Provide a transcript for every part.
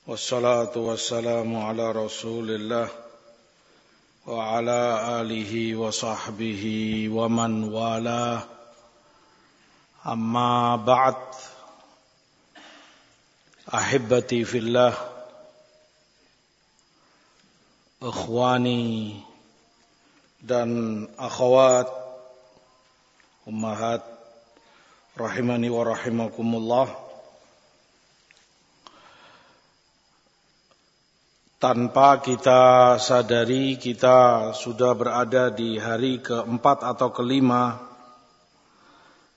Wassalatu wassalamu ala Rasulillah wa ala alihi wa sahbihi wa man wala. Amma ba'd. Ahibbati fillah, ikhwani dan akhwat, ummahat rahimani wa rahimakumullah. Tanpa kita sadari, kita sudah berada di hari keempat atau kelima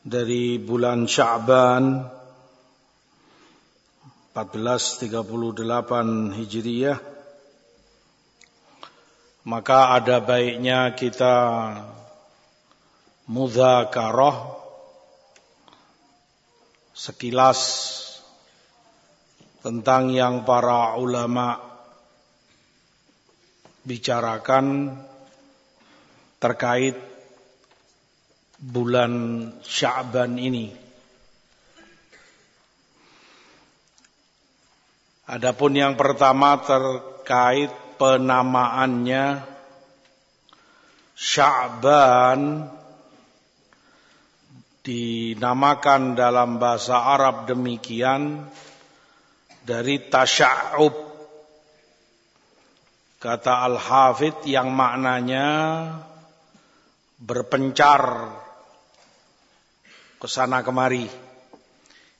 dari bulan Sya'ban 1438 Hijriyah. Maka ada baiknya kita mudzakarah sekilas tentang yang para ulama bicarakan terkait bulan Sya'ban ini. Adapun yang pertama terkait penamaannya, Sya'ban dinamakan dalam bahasa Arab demikian dari tasya'ub. Kata Al-Hafidh yang maknanya berpencar kesana kemari.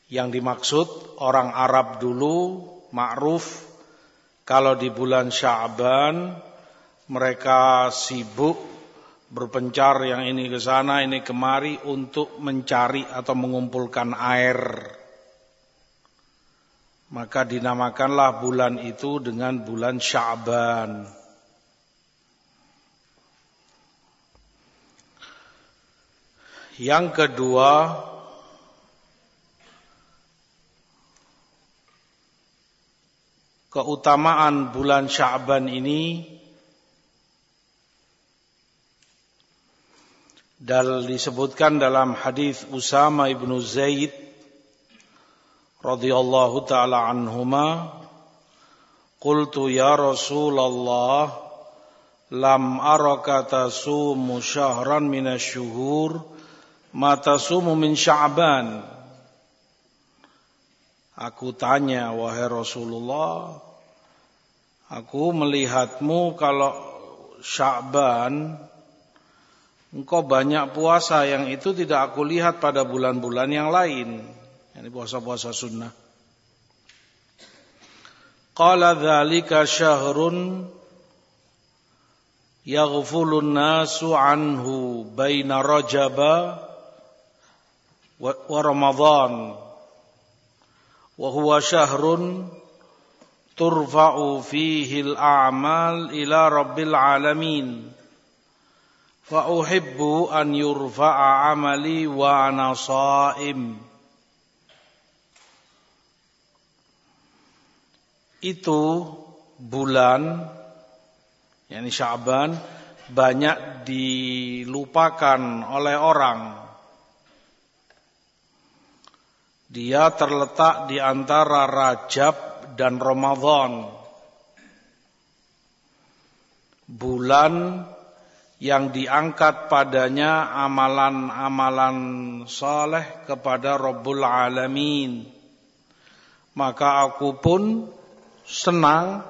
Yang dimaksud orang Arab dulu ma'ruf kalau di bulan Sya'ban mereka sibuk berpencar yang ini ke sana ini kemari untuk mencari atau mengumpulkan air. Maka dinamakanlah bulan itu dengan bulan Sya'ban. Yang kedua, keutamaan bulan Sya'ban ini disebutkan dalam hadis Usama ibnu Zaid radhiyallahu ta'ala anhuma, qultu ya Rasulullah lam araka tasumu syahran minasyuhur ma tasumu min Sya'ban. Aku tanya, wahai Rasulullah, aku melihatmu kalau Sya'ban engkau banyak puasa yang itu tidak aku lihat pada bulan-bulan yang lain. Ini puasa-puasa sunnah. Qala dzalika syahrun yaghfulun nasu anhu baina Rajaba wa Ramadan wa huwa syahrun turfa'u fihi al-a'mal ila rabbil alamin fa uhibbu an yurfa'a 'amali wa ana sha'im. Itu bulan, yakni Sya'ban, banyak dilupakan oleh orang. Dia terletak di antara Rajab dan Ramadan. Bulan yang diangkat padanya amalan-amalan saleh kepada Rabbul Alamin. Maka aku pun senang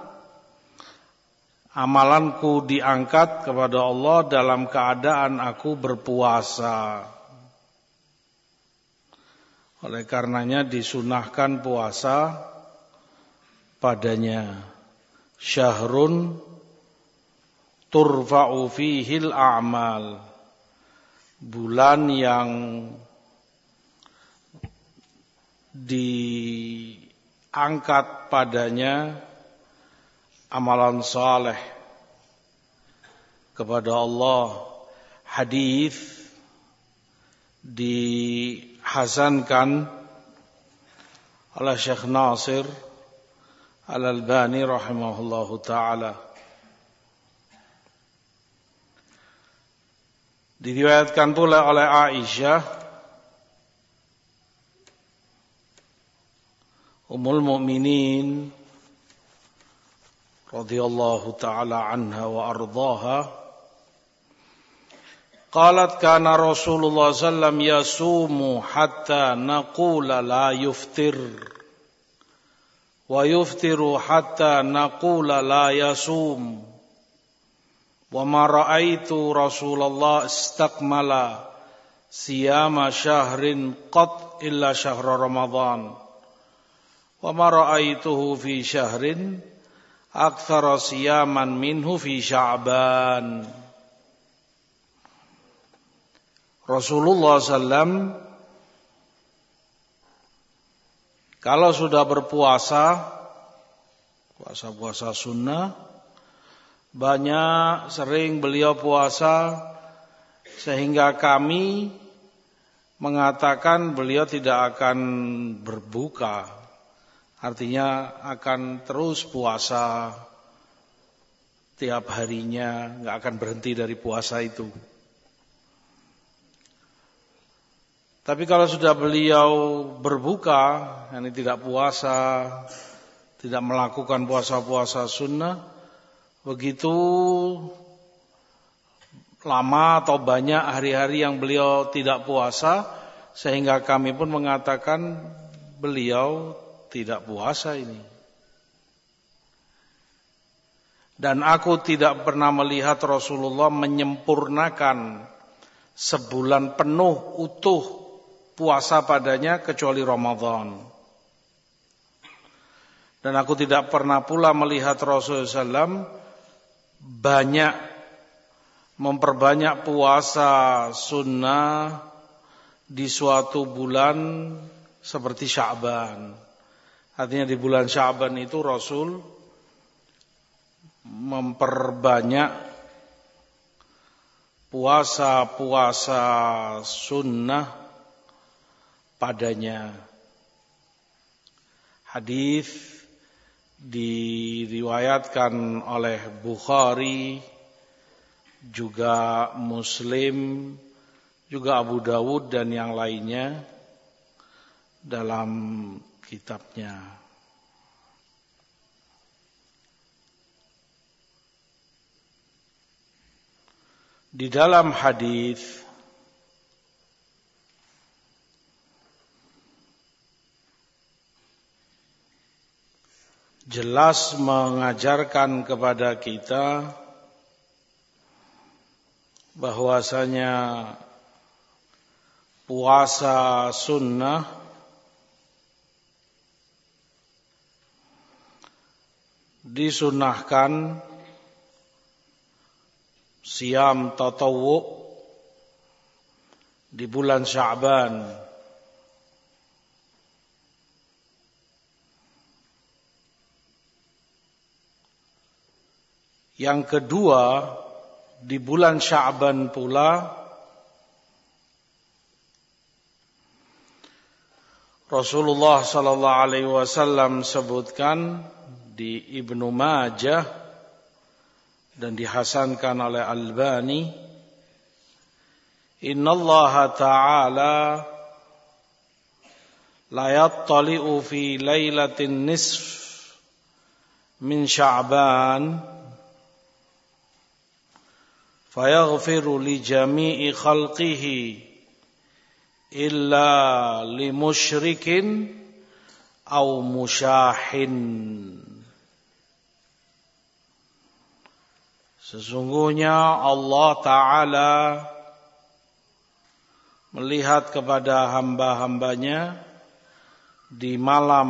amalanku diangkat kepada Allah dalam keadaan aku berpuasa. Oleh karenanya disunahkan puasa padanya. Syahrun turfa'u fihil a'mal. Bulan yang angkat padanya amalan saleh kepada Allah. Hadis dihasankan oleh Syekh Nasir Al-Albani rahimahullahu ta'ala. Diriwayatkan pula oleh Aisyah Ummul Mukminin radhiyallahu ta'ala anha wa ardhaha, qalat kana Rasulullah sallam yasumu hatta naqula la yuftir wa yuftiru hatta naqula la yasum wa ma ra'aitu Rasulullah istakmala siyama syahrin qat illa syahra Ramadan wa ma ra'aituhu fi syahrin aktsara siyaman minhu fi Sya'ban. Rasulullah sallam kalau sudah berpuasa, puasa sunnah, banyak sering beliau puasa sehingga kami mengatakan beliau tidak akan berbuka. Artinya akan terus puasa tiap harinya, nggak akan berhenti dari puasa itu. Tapi kalau sudah beliau berbuka, yakni tidak puasa, tidak melakukan puasa-puasa sunnah, begitu lama atau banyak hari-hari yang beliau tidak puasa, sehingga kami pun mengatakan beliau tidak puasa ini. Dan aku tidak pernah melihat Rasulullah menyempurnakan sebulan penuh utuh puasa padanya kecuali Ramadan. Dan aku tidak pernah pula melihat Rasulullah SAW banyak memperbanyak puasa sunnah di suatu bulan seperti Sya'ban. Artinya di bulan Sya'ban itu Rasul memperbanyak puasa-puasa sunnah padanya. Hadis diriwayatkan oleh Bukhari, juga Muslim, juga Abu Dawud dan yang lainnya dalam kitabnya. Di dalam hadis jelas mengajarkan kepada kita bahwasanya puasa sunnah disunnahkan siam tatawwu di bulan Sya'ban. Yang kedua, di bulan Sya'ban pula Rasulullah sallallahu alaihi wasallam sebutkan di Ibnu Majah dan dihasankan oleh Albani, innallaha ta'ala la yattali'u fi lailatin nisf min Sya'ban fayaghfiru li jami'i khalqihi illa li musyrikin aw musyahin. Sesungguhnya Allah Ta'ala melihat kepada hamba-hambanya di malam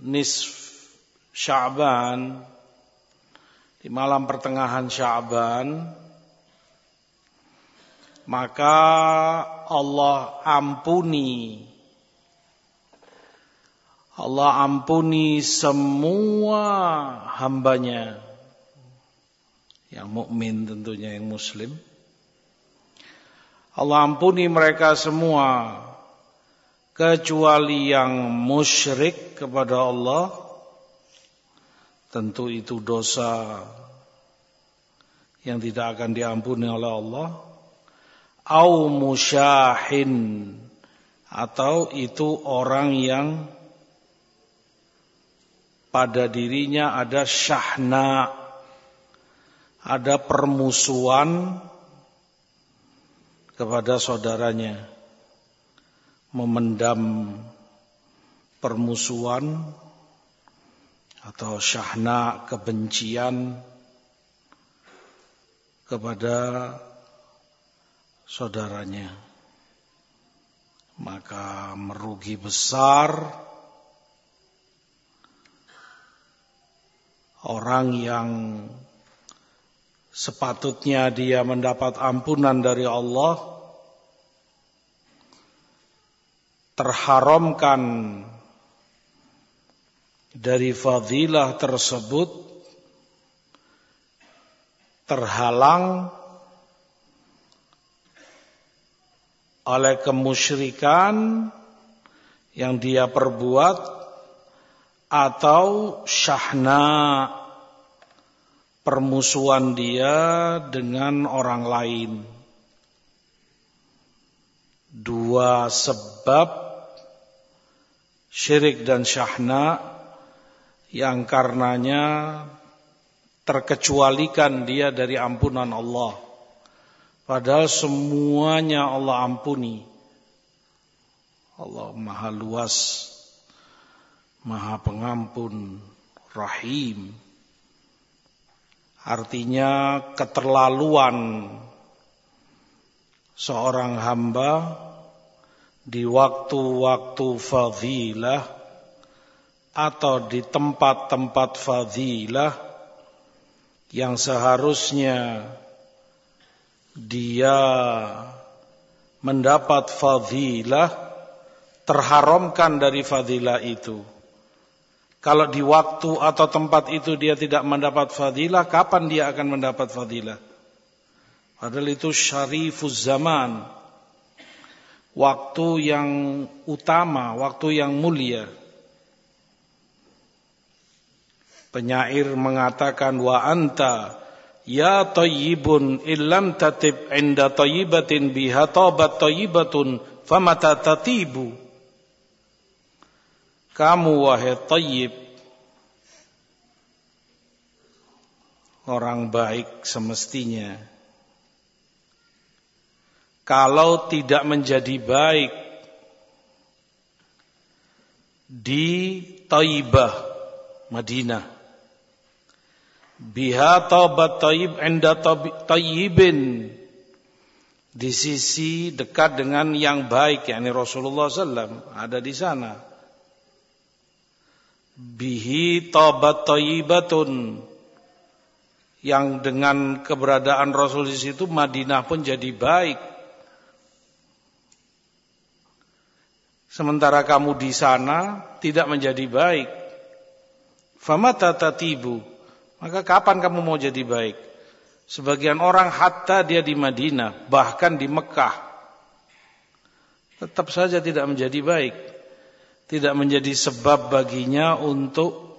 nisf Sya'ban, di malam pertengahan Sya'ban, maka Allah ampuni semua hambanya, yang mukmin tentunya, yang muslim. Allah ampuni mereka semua kecuali yang musyrik kepada Allah, tentu itu dosa yang tidak akan diampuni oleh Allah. Au musyahin, atau itu orang yang pada dirinya ada syahna, ada permusuhan kepada saudaranya, memendam permusuhan atau syahna, kebencian kepada saudaranya, maka merugi besar orang yang sepatutnya dia mendapat ampunan dari Allah, terharamkan dari fadilah tersebut, terhalang oleh kemusyrikan yang dia perbuat atau syahna, permusuhan dia dengan orang lain. Dua sebab syirik dan syahna yang karenanya terkecualikan dia dari ampunan Allah. Padahal semuanya Allah ampuni. Allah Maha Luas, Maha Pengampun, Rahim. Artinya keterlaluan seorang hamba di waktu-waktu fadilah atau di tempat-tempat fadilah yang seharusnya dia mendapat fadilah, terharamkan dari fadilah itu. Kalau di waktu atau tempat itu dia tidak mendapat fadilah, kapan dia akan mendapat fadilah? Padahal itu syarifuz zaman, waktu yang utama, waktu yang mulia. Penyair mengatakan, wa anta ya tayyibun illam tatib inda tayyibatin biha tabat tayyibatun famata tatibu. Kamu wahai tayyib, orang baik semestinya, kalau tidak menjadi baik di Taibah, Madinah, biha taubat tayyib inda tayyibin, di sisi dekat dengan yang baik, yakni Rasulullah SAW ada di sana. Bihi taubat tayyibatun, yang dengan keberadaan Rasul di situ Madinah pun jadi baik. Sementara kamu di sana tidak menjadi baik. Famata tatibu, maka kapan kamu mau jadi baik? Sebagian orang hatta dia di Madinah, bahkan di Mekah, tetap saja tidak menjadi baik. Tidak menjadi sebab baginya untuk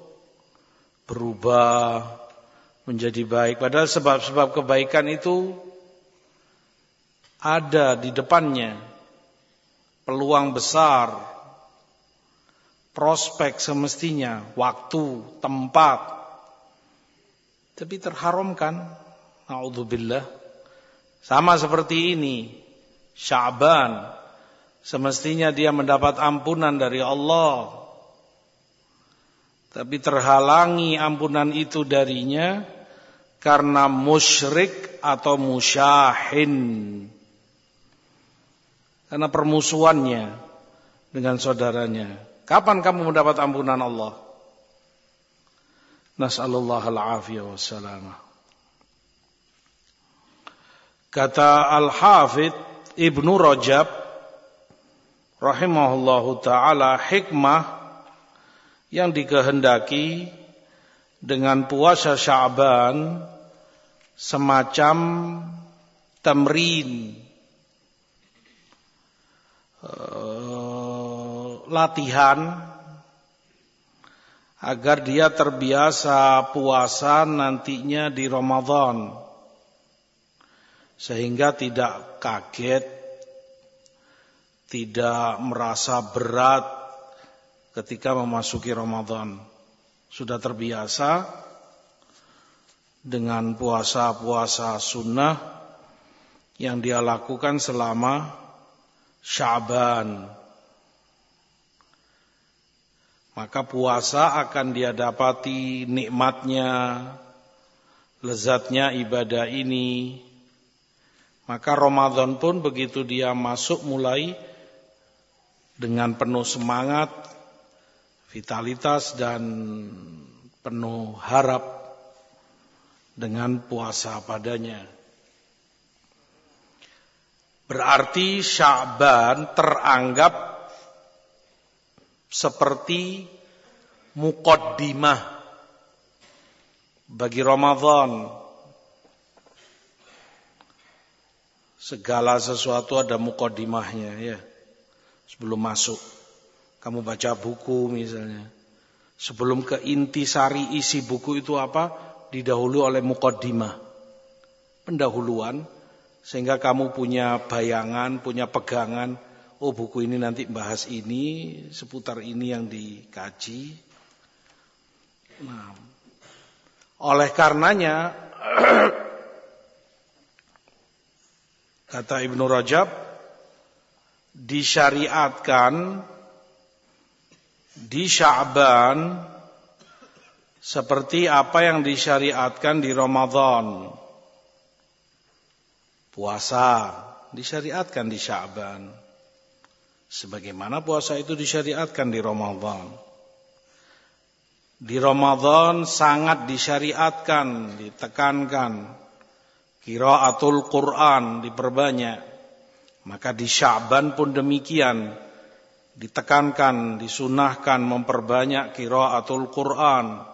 berubah menjadi baik. Padahal sebab-sebab kebaikan itu ada di depannya. Peluang besar, prospek semestinya, waktu, tempat. Tapi terharamkan. Na'udzubillah. Sama seperti ini, Sya'ban, semestinya dia mendapat ampunan dari Allah, tapi terhalangi ampunan itu darinya karena musyrik atau musyahin, karena permusuhannya dengan saudaranya. Kapan kamu mendapat ampunan Allah? Nas'alullah al-afiyah wassalamah. Kata Al-Hafidh Ibnu Rajab rahimahullahu ta'ala, hikmah yang dikehendaki dengan puasa Sya'ban semacam tamrin, latihan agar dia terbiasa puasa nantinya di Ramadan, sehingga tidak kaget, tidak merasa berat ketika memasuki Ramadan. sudah terbiasa dengan puasa-puasa sunnah yang dia lakukan selama Sya'ban. Maka puasa akan dia dapati nikmatnya, lezatnya ibadah ini. Maka Ramadan pun begitu dia masuk mulai dengan penuh semangat, vitalitas dan penuh harap dengan puasa padanya. Berarti Sya'ban teranggap seperti muqaddimah bagi Ramadan. Segala sesuatu ada muqaddimahnya ya. Sebelum masuk, kamu baca buku misalnya. Sebelum ke intisari isi buku itu apa? Didahului oleh muqaddimah. Pendahuluan sehingga kamu punya bayangan, punya pegangan. Oh, buku ini nanti bahas ini, seputar ini yang dikaji. Nah, oleh karenanya, kata Ibnu Rajab, disyariatkan di Sya'ban seperti apa yang disyariatkan di Ramadan. Puasa disyariatkan di Sya'ban. Sebagaimana puasa itu disyariatkan di Ramadan. Di Ramadan sangat disyariatkan, ditekankan. Qiraatul Quran diperbanyak. Maka di Sya'ban pun demikian. Ditekankan, disunahkan memperbanyak qiraatul Quran.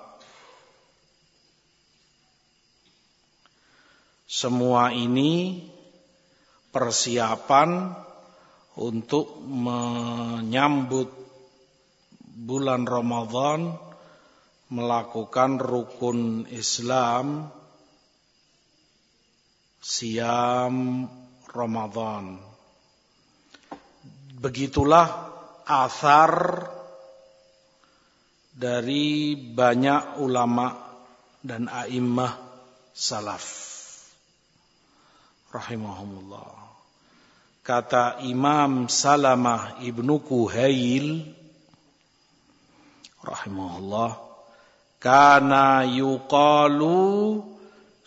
Semua ini persiapan untuk menyambut bulan Ramadan, melakukan rukun Islam, siam Ramadan. Begitulah athar dari banyak ulama dan a'immah salaf rahimahumullah. Kata Imam Salamah ibnu Kuhail rahimahullah, kana yuqalu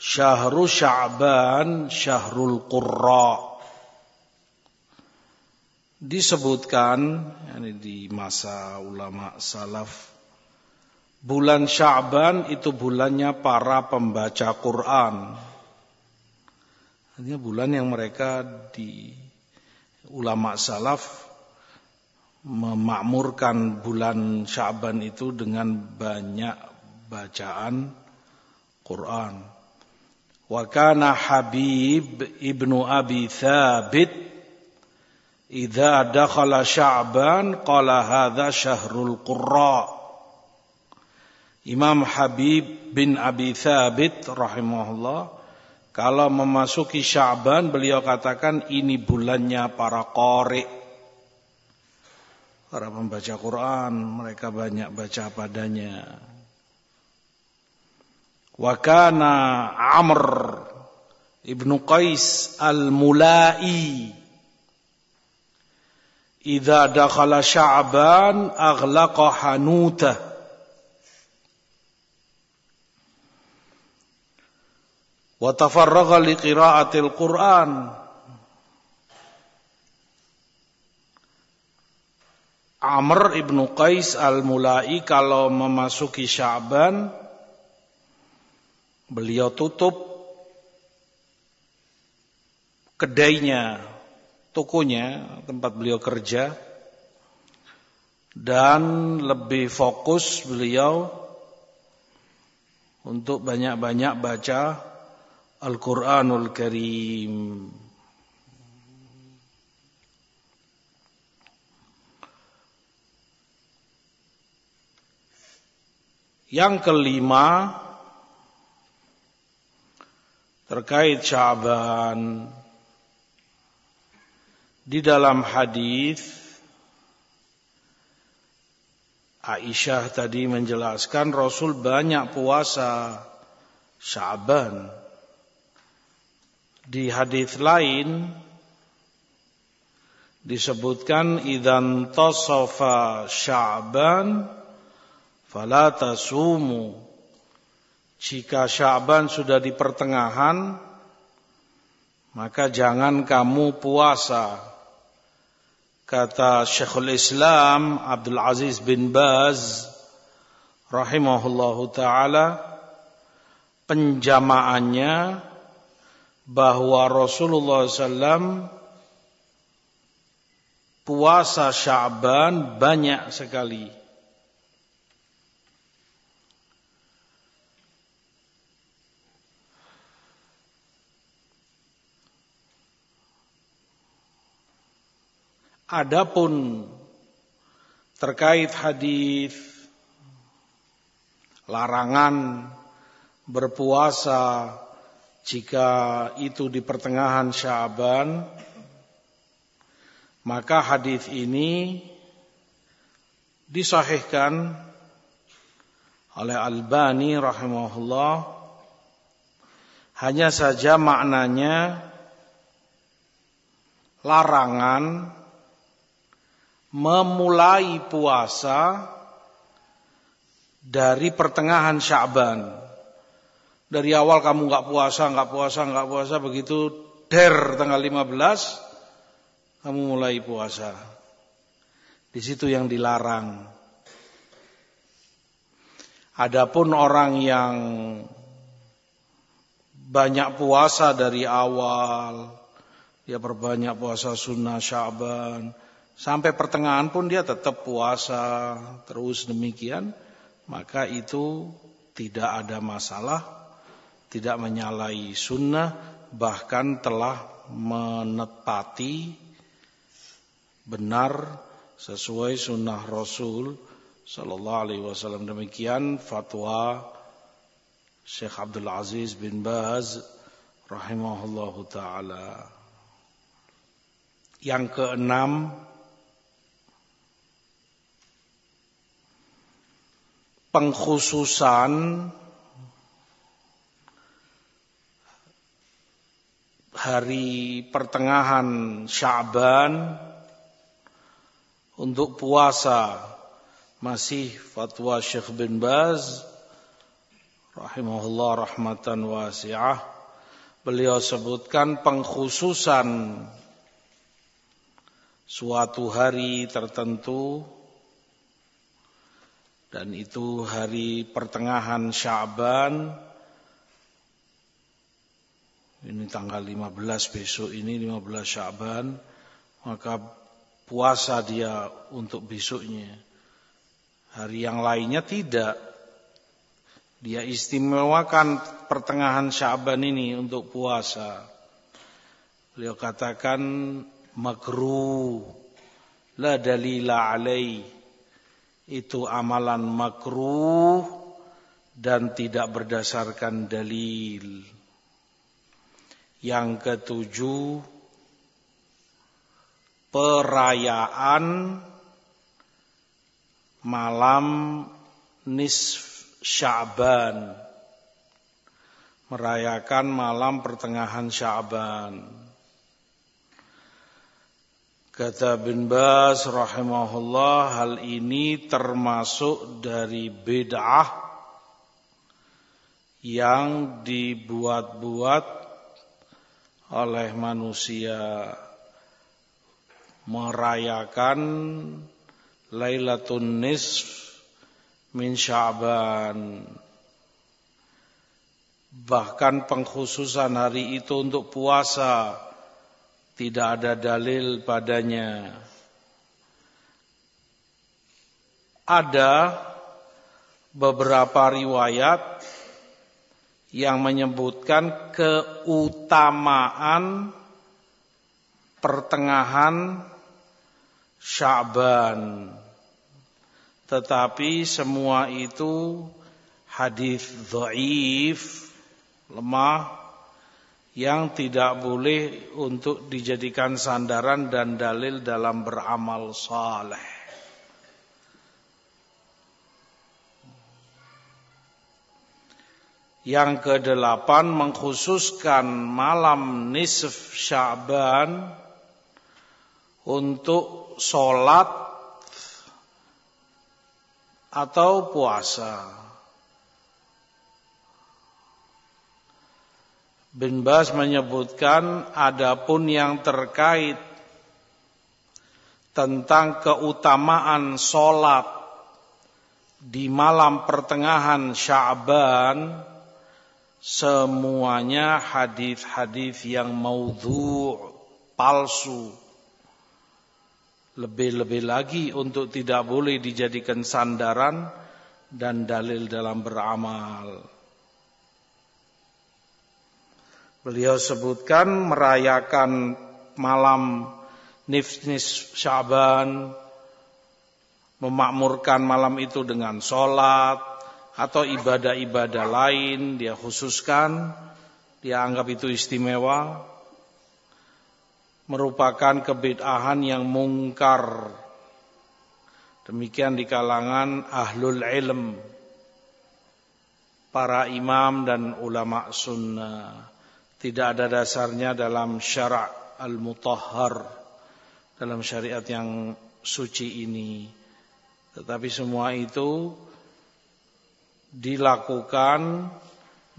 syahru Sya'ban syahrul qurra. Disebutkan yani di masa ulama salaf, bulan Sya'ban itu bulannya para pembaca Quran. Artinya bulan yang mereka di ulama salaf memakmurkan bulan Sya'ban itu dengan banyak bacaan Quran. Wa kana Habib ibnu Abi Thabit idza dakhala Sya'ban qala hadza syahrul qurra. Imam Habib bin Abi Thabit rahimahullah, kalau memasuki Sya'ban beliau katakan ini bulannya para qari, para pembaca Quran, mereka banyak baca padanya. Wa kana Amr ibnu Qais al-Mulai idza dakhala Sya'ban aghlaqa hanutah wa tafarragha liqira'atil Qur'an. Amr ibnu Qais al-Mulai kalau memasuki Sya'ban beliau tutup kedainya, tokonya, tempat beliau kerja, dan lebih fokus beliau untuk banyak-banyak baca Al-Quranul Karim. Yang kelima, terkait Sya'ban, di dalam hadis Aisyah tadi menjelaskan Rasul banyak puasa Sya'ban. Di hadis lain disebutkan idzan tasafa Sya'ban fala tasumu. Jika Sya'ban sudah di pertengahan, maka jangan kamu puasa. Kata Syekhul Islam Abdul Aziz bin Baz rahimahullahu ta'ala, penjamaannya bahwa Rasulullah SAW puasa Sya'ban banyak sekali. Adapun terkait hadis larangan berpuasa jika itu di pertengahan Sya'ban, maka hadis ini disahihkan oleh Albani rahimahullah. Hanya saja maknanya larangan memulai puasa dari pertengahan Sya'ban. Dari awal kamu enggak puasa, begitu tanggal 15 kamu mulai puasa. Di situ yang dilarang. Adapun orang yang banyak puasa dari awal, dia perbanyak puasa sunnah Sya'ban, sampai pertengahan pun dia tetap puasa terus demikian, maka itu tidak ada masalah, tidak menyalahi sunnah, bahkan telah menepati benar sesuai sunnah Rasul sallallahu alaihi wasallam. Demikian fatwa Syekh Abdul Aziz bin Baz rahimahullahu taala. Yang keenam, pengkhususan hari pertengahan Sya'ban untuk puasa. Masih fatwa Syekh bin Baz rahimahullah rahmatan wasi'ah. Beliau sebutkan pengkhususan suatu hari tertentu, dan itu hari pertengahan Sya'ban. Ini tanggal 15 besok ini, 15 Sya'ban. Maka puasa dia untuk besoknya. Hari yang lainnya tidak. Dia istimewakan pertengahan Sya'ban ini untuk puasa. Beliau katakan makruh, la dalila alaih. Itu amalan makruh dan tidak berdasarkan dalil. Yang ketujuh, perayaan malam nisf Sya'ban, merayakan malam pertengahan Sya'ban. Kata bin Baz rahimahullah, hal ini termasuk dari bid'ah yang dibuat-buat oleh manusia, merayakan Lailatun Nisf min Sya'ban. Bahkan pengkhususan hari itu untuk puasa tidak ada dalil padanya. Ada beberapa riwayat yang menyebutkan keutamaan pertengahan Sya'ban, tetapi semua itu hadis dhaif, lemah, yang tidak boleh untuk dijadikan sandaran dan dalil dalam beramal saleh. Yang ke-8 mengkhususkan malam nisf Sya'ban untuk sholat atau puasa. Bin Baz menyebutkan adapun yang terkait tentang keutamaan sholat di malam pertengahan Sya'ban, semuanya hadis-hadis yang maudhu', palsu. Lebih-lebih lagi untuk tidak boleh dijadikan sandaran dan dalil dalam beramal. Beliau sebutkan merayakan malam nisf Sya'ban, memakmurkan malam itu dengan sholat atau ibadah-ibadah lain, dia khususkan, dia anggap itu istimewa, merupakan kebid'ahan yang mungkar. Demikian di kalangan ahlul ilm, para imam dan ulama sunnah. Tidak ada dasarnya dalam syara' al-mutahhar, dalam syariat yang suci ini. Tetapi semua itu dilakukan,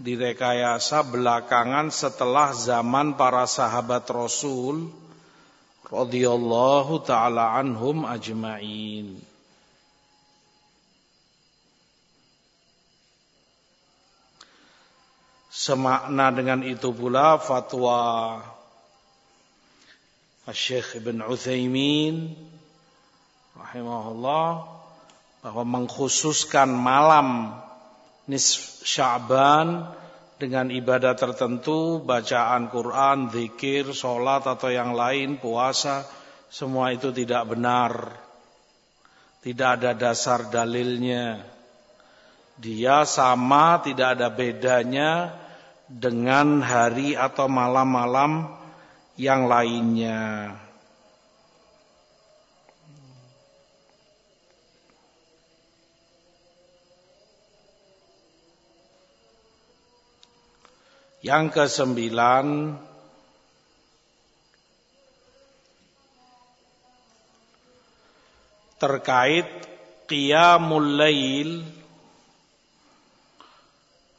direkayasa belakangan setelah zaman para sahabat Rasul radhiyallahu ta'ala anhum ajma'in. Semakna dengan itu pula fatwa Syekh Ibn Utsaimin rahimahullah bahwa mengkhususkan malam nisf Sya'ban dengan ibadah tertentu, bacaan Quran, zikir, sholat atau yang lain, puasa, semua itu tidak benar. Tidak ada dasar dalilnya. Dia sama, tidak ada bedanya dengan hari atau malam-malam yang lainnya. Yang ke-9, terkait qiyamul lail,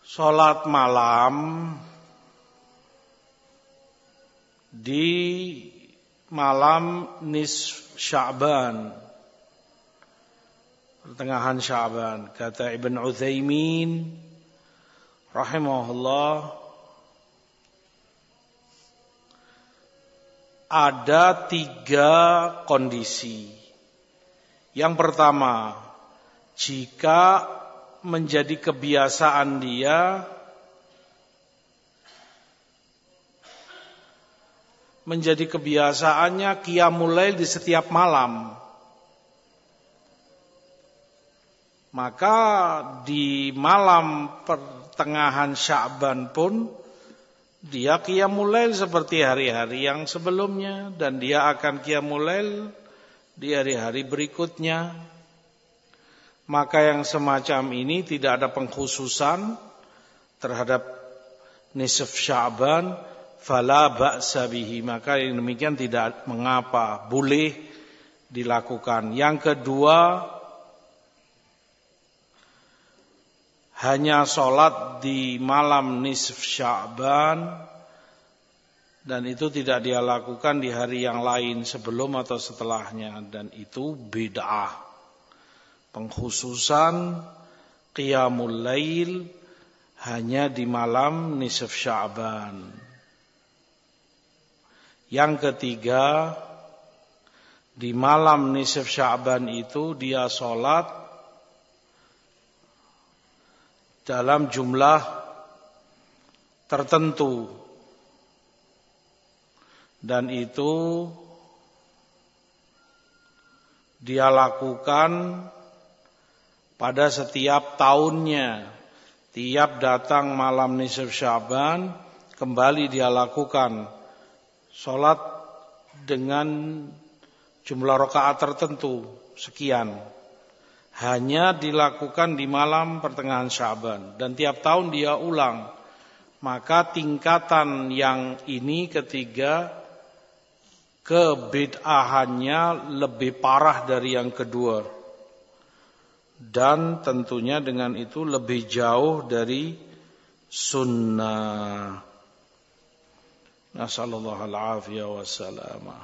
salat malam di malam nisf Sya'ban, pertengahan Sya'ban. Kata Ibn Utsaimin rahimahullah, ada 3 kondisi. Yang pertama, jika menjadi kebiasaan dia menjadi kebiasaannya qiyamul lail di setiap malam, maka di malam pertengahan Sya'ban pun dia qiyamul lail seperti hari-hari yang sebelumnya, dan dia akan qiyamul lail di hari-hari berikutnya. Maka yang semacam ini tidak ada pengkhususan terhadap nisf Sya'ban, fala ba'sa bihi, maka yang demikian tidak mengapa, boleh dilakukan. Yang kedua, hanya sholat di malam nisf Sya'ban, dan itu tidak dia lakukan di hari yang lain sebelum atau setelahnya, dan itu bid'ah. Pengkhususan qiyamul lail hanya di malam nisf Sya'ban. Yang ketiga, di malam nisf Sya'ban itu dia sholat dalam jumlah tertentu, dan itu dia lakukan pada setiap tahunnya. Tiap datang malam nisf Sya'ban, kembali dia lakukan sholat dengan jumlah rakaat tertentu sekian. hanya dilakukan di malam pertengahan Sya'ban dan tiap tahun dia ulang. Maka tingkatan yang ini ketiga kebid'ahannya lebih parah dari yang kedua. Dan tentunya dengan itu lebih jauh dari sunnah. Nasallallahu al-afiyah wa salamah.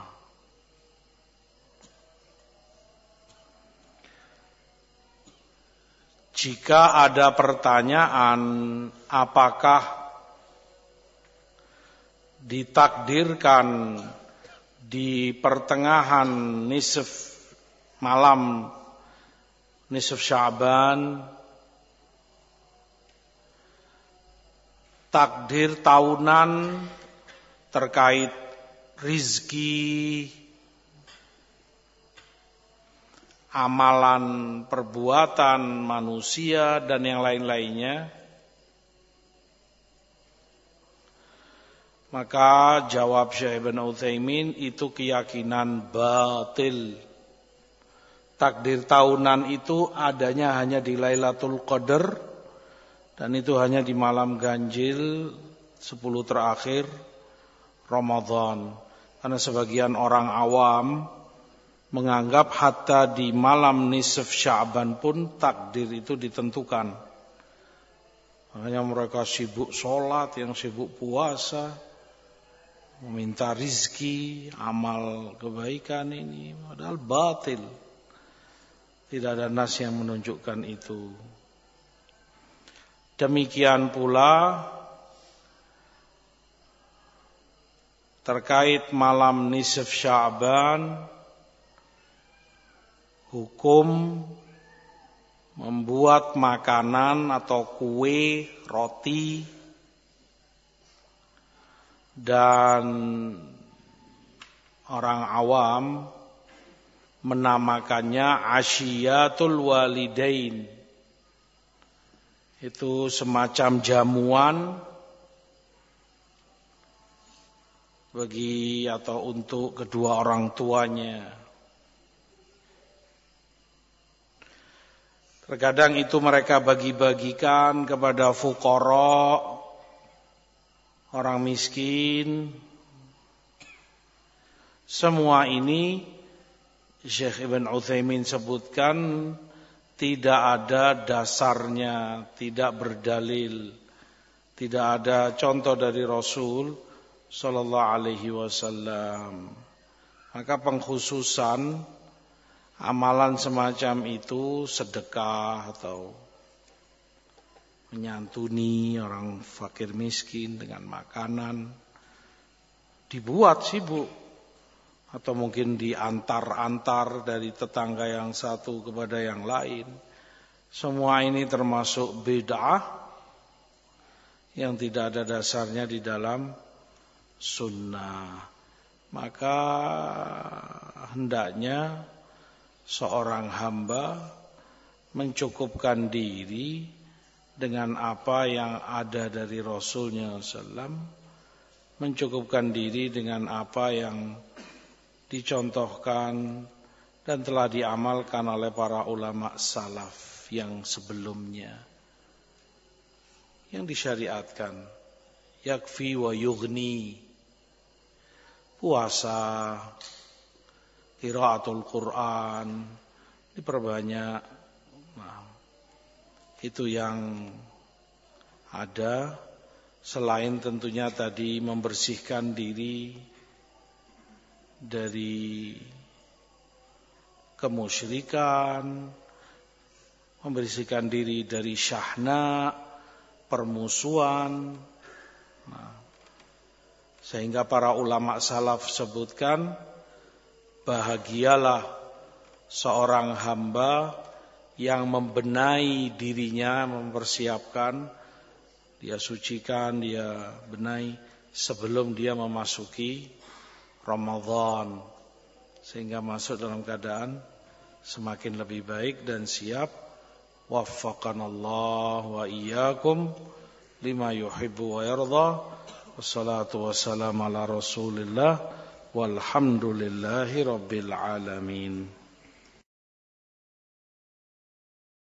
Jika ada pertanyaan apakah ditakdirkan di pertengahan malam nisf Sya'ban, takdir tahunan terkait rizki, amalan perbuatan manusia dan yang lain-lainnya, maka jawab Syekh Ibn Utsaimin itu keyakinan batil. Takdir tahunan itu adanya hanya di Lailatul Qadar dan itu hanya di malam ganjil 10 terakhir Ramadan. Karena sebagian orang awam menganggap hatta di malam nisf Sya'ban pun takdir itu ditentukan. Makanya mereka sibuk sholat, yang sibuk puasa, meminta rizki, amal kebaikan ini. Padahal batil. Tidak ada nas yang menunjukkan itu. Demikian pula terkait malam nisf Sya'ban, hukum membuat makanan atau kue, roti, dan orang awam menamakannya asyiyatul walidain. Itu semacam jamuan bagi atau untuk kedua orang tuanya. Terkadang itu mereka bagi-bagikan kepada fuqara, orang miskin. Semua ini Syekh Ibn Utsaimin sebutkan tidak ada dasarnya, tidak berdalil, tidak ada contoh dari Rasul sallallahu alaihi wasallam. Maka pengkhususan amalan semacam itu, sedekah atau menyantuni orang fakir miskin dengan makanan, dibuat sibuk. Atau mungkin diantar-antar dari tetangga yang satu kepada yang lain. Semua ini termasuk bid'ah yang tidak ada dasarnya di dalam sunnah. Maka hendaknya seorang hamba mencukupkan diri dengan apa yang ada dari Rasulnya SAW, mencukupkan diri dengan apa yang dicontohkan dan telah diamalkan oleh para ulama salaf yang sebelumnya, yang disyariatkan. Yakfi wa yughni, puasa, qiraatul Quran diperbanyak. Nah, itu yang ada, selain tentunya tadi membersihkan diri dari kemusyrikan, membersihkan diri dari syahna, permusuhan. Nah, sehingga para ulama salaf sebutkan, bahagialah seorang hamba yang membenahi dirinya, mempersiapkan, dia sucikan, dia benahi sebelum dia memasuki Ramadan, sehingga masuk dalam keadaan semakin lebih baik dan siap. Waffaqanallah wa iyyakum lima yuhibbu wa yarda. Wassalatu wassalamu ala Rasulillah walhamdulillahi rabbil alamin.